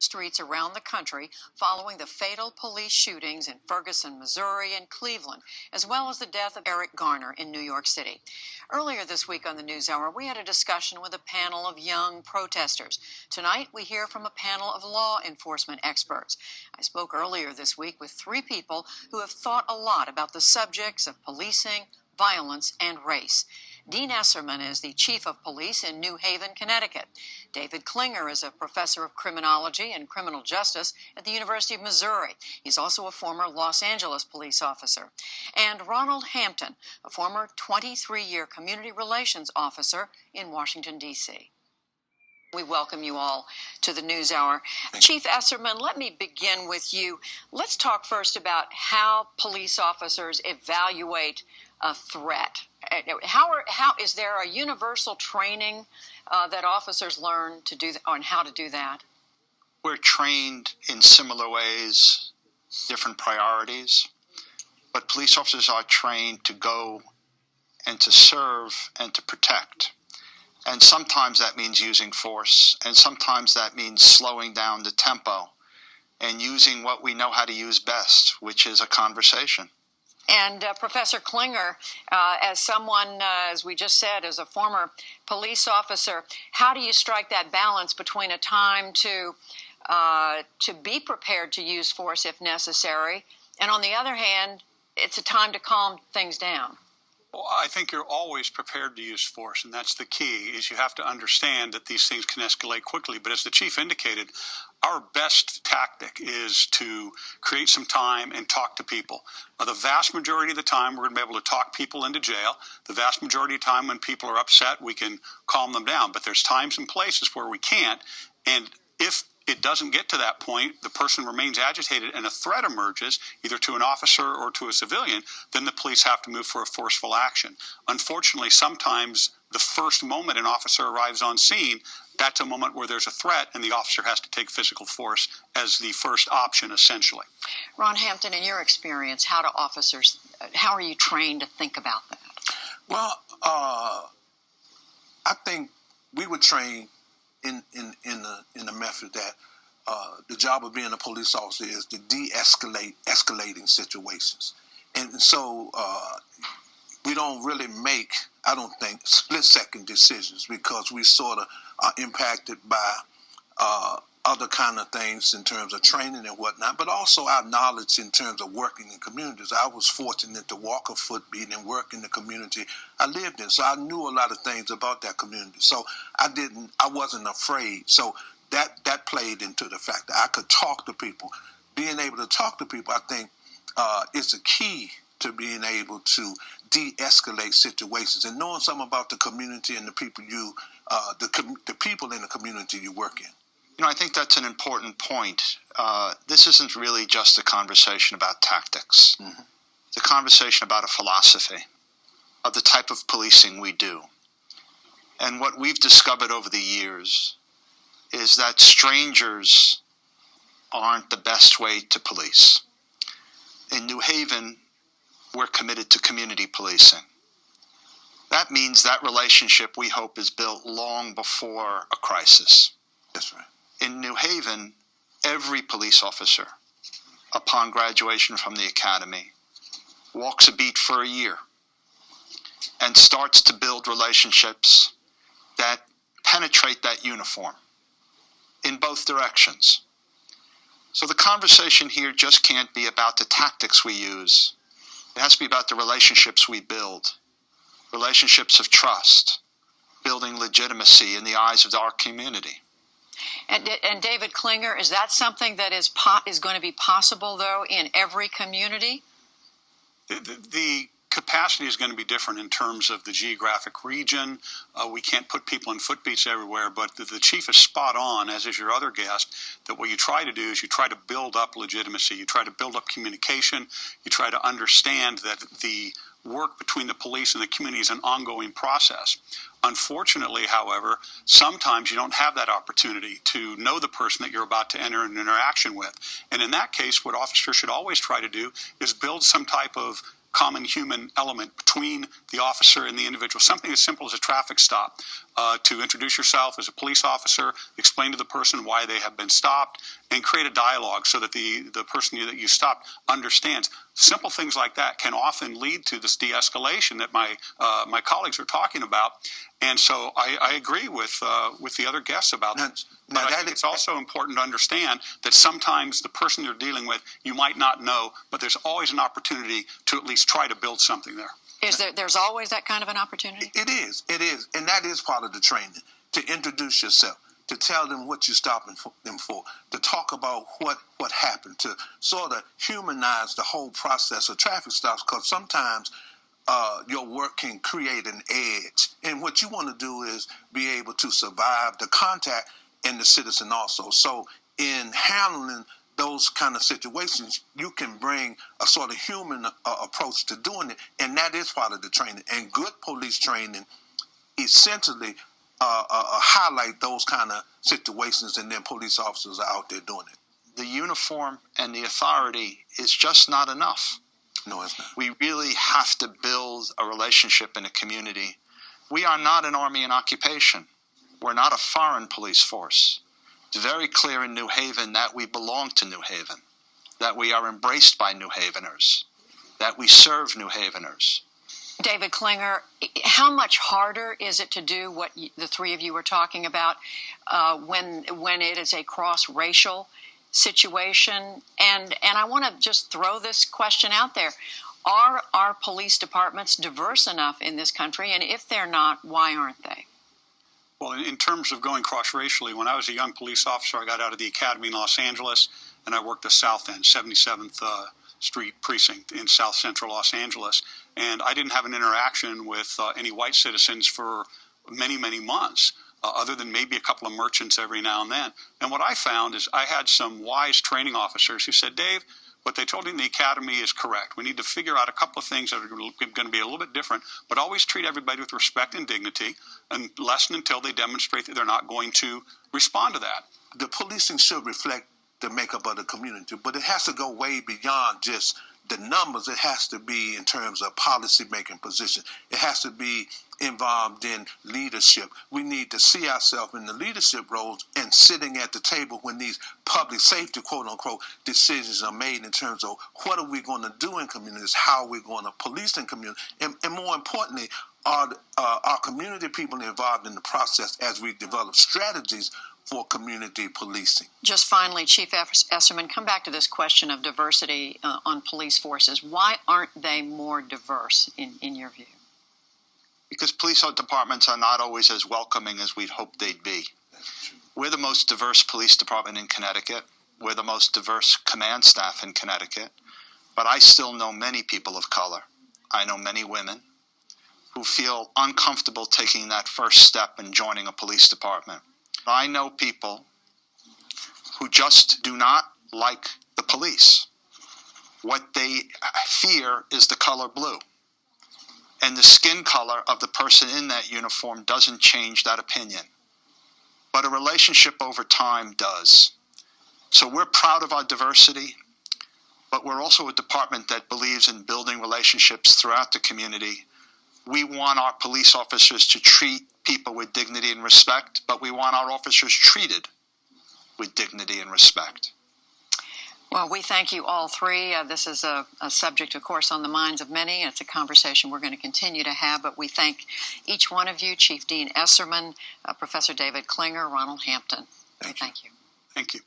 streets around the country following the fatal police shootings in Ferguson, Missouri, and Cleveland, as well as the death of Eric Garner in New York City. Earlier this week on the NewsHour, we had a discussion with a panel of young protesters. Tonight, we hear from a panel of law enforcement experts. I spoke earlier this week with three people who have thought a lot about the subjects of policing, violence, and race. Dean Esserman is the chief of police in New Haven, Connecticut. David Klinger is a professor of criminology and criminal justice at the University of Missouri. He's also a former Los Angeles police officer. And Ronald Hampton, a former 23-year community relations officer in Washington, D.C. We welcome you all to the NewsHour. Chief Esserman, let me begin with you. Let's talk first about how police officers evaluate a threat. How is there a universal training that officers learn to do on how to do that? We're trained in similar ways, different priorities, but police officers are trained to go and to serve and to protect. And sometimes that means using force, and sometimes that means slowing down the tempo and using what we know how to use best, which is a conversation. And Professor Klinger, as someone, as we just said, as a former police officer, how do you strike that balance between a time to be prepared to use force if necessary, and on the other hand, it's a time to calm things down? Well, I think you're always prepared to use force, and that's the key, is you have to understand that these things can escalate quickly. But as the chief indicated, our best tactic is to create some time and talk to people. The vast majority of the time, we're going to be able to talk people into jail. The vast majority of the time when people are upset, we can calm them down. But there's times and places where we can't, and if it doesn't get to that point, the person remains agitated and a threat emerges, either to an officer or to a civilian, then the police have to move for a forceful action. Unfortunately, sometimes the first moment an officer arrives on scene, that's a moment where there's a threat and the officer has to take physical force as the first option, essentially. Ron Hampton, in your experience, how are you trained to think about that? Well, I think we were trained in the method that the job of being a police officer is to de-escalate escalating situations. And so we don't really make, I don't think, split-second decisions because we sort of are impacted by other kind of things in terms of training and whatnot, but also our knowledge in terms of working in communities. I was fortunate to walk a footbeat and work in the community I lived in, so I knew a lot of things about that community. So I wasn't afraid. So that played into the fact that I could talk to people. Being able to talk to people, I think, is a key to being able to de-escalate situations and knowing something about the community and the people the people in the community you work in. You know, I think that's an important point. This isn't really just a conversation about tactics. Mm-hmm. It's a conversation about a philosophy of the type of policing we do. And what we've discovered over the years is that strangers aren't the best way to police. In New Haven, we're committed to community policing. That means that relationship, we hope, is built long before a crisis. That's right. In New Haven, every police officer, upon graduation from the academy, walks a beat for a year and starts to build relationships that penetrate that uniform in both directions. So the conversation here just can't be about the tactics we use. It has to be about the relationships we build, relationships of trust, building legitimacy in the eyes of our community. And David Klinger, is that something that is going to be possible, though, in every community? The capacity is going to be different in terms of the geographic region. We can't put people in footbeats everywhere, but the chief is spot on, as is your other guest, that what you try to do is you try to build up legitimacy. You try to build up communication. You try to understand that the work between the police and the community is an ongoing process. Unfortunately, however, sometimes you don't have that opportunity to know the person that you're about to enter an interaction with. And in that case, what officers should always try to do is build some type of common human element between the officer and the individual, something as simple as a traffic stop. to introduce yourself as a police officer, explain to the person why they have been stopped, and create a dialogue so that the person that you stopped understands. Simple things like that can often lead to this de-escalation that my colleagues are talking about. And so I agree with the other guests about this. But I think it's also important to understand that sometimes the person you're dealing with, you might not know, but there's always an opportunity to at least try to build something there. There's always that kind of an opportunity? It is. And that is part of the training, to introduce yourself, to tell them what you're stopping them for, to talk about what happened, to sort of humanize the whole process of traffic stops, because sometimes your work can create an edge. And what you want to do is be able to survive the contact and the citizen also. So in handling those kind of situations, you can bring a sort of human approach to doing it, and that is part of the training. And good police training essentially highlight those kind of situations, and then police officers are out there doing it. The uniform and the authority is just not enough. No, it's not. We really have to build a relationship in a community. We are not an army in occupation. We're not a foreign police force. It's very clear in New Haven that we belong to New Haven, that we are embraced by New Haveners, that we serve New Haveners. David Klinger, how much harder is it to do what the three of you were talking about when it is a cross-racial situation? And I want to just throw this question out there. Are our police departments diverse enough in this country? And if they're not, why aren't they? Well, in terms of going cross-racially, when I was a young police officer, I got out of the academy in Los Angeles, and I worked the South End, 77th Street Precinct in South Central Los Angeles. And I didn't have an interaction with any white citizens for many, many months, other than maybe a couple of merchants every now and then. And what I found is I had some wise training officers who said, Dave, what they told you in the academy is correct. We need to figure out a couple of things that are going to be a little bit different, but always treat everybody with respect and dignity, and lessen until they demonstrate that they're not going to respond to that. The policing should reflect the makeup of the community, but it has to go way beyond just the numbers. It has to be in terms of policy-making position. It has to be involved in leadership. We need to see ourselves in the leadership roles and sitting at the table when these public safety, quote-unquote, decisions are made in terms of what are we going to do in communities, how are we going to police in communities, and more importantly, are our community people involved in the process as we develop strategies for community policing. Just finally, Chief Esserman, come back to this question of diversity on police forces. Why aren't they more diverse in your view? Because police departments are not always as welcoming as we'd hoped they'd be. We're the most diverse police department in Connecticut. We're the most diverse command staff in Connecticut. But I still know many people of color. I know many women who feel uncomfortable taking that first step and joining a police department. I know people who just do not like the police. What they fear is the color blue. And the skin color of the person in that uniform doesn't change that opinion. But a relationship over time does. So we're proud of our diversity, but we're also a department that believes in building relationships throughout the community. We want our police officers to treat people with dignity and respect, but we want our officers treated with dignity and respect. Well, we thank you all three. This is a subject, of course, on the minds of many. It's a conversation we're going to continue to have, but we thank each one of you, Chief Dean Esserman, Professor David Klinger, Ronald Hampton. Thank you. Thank you. Thank you.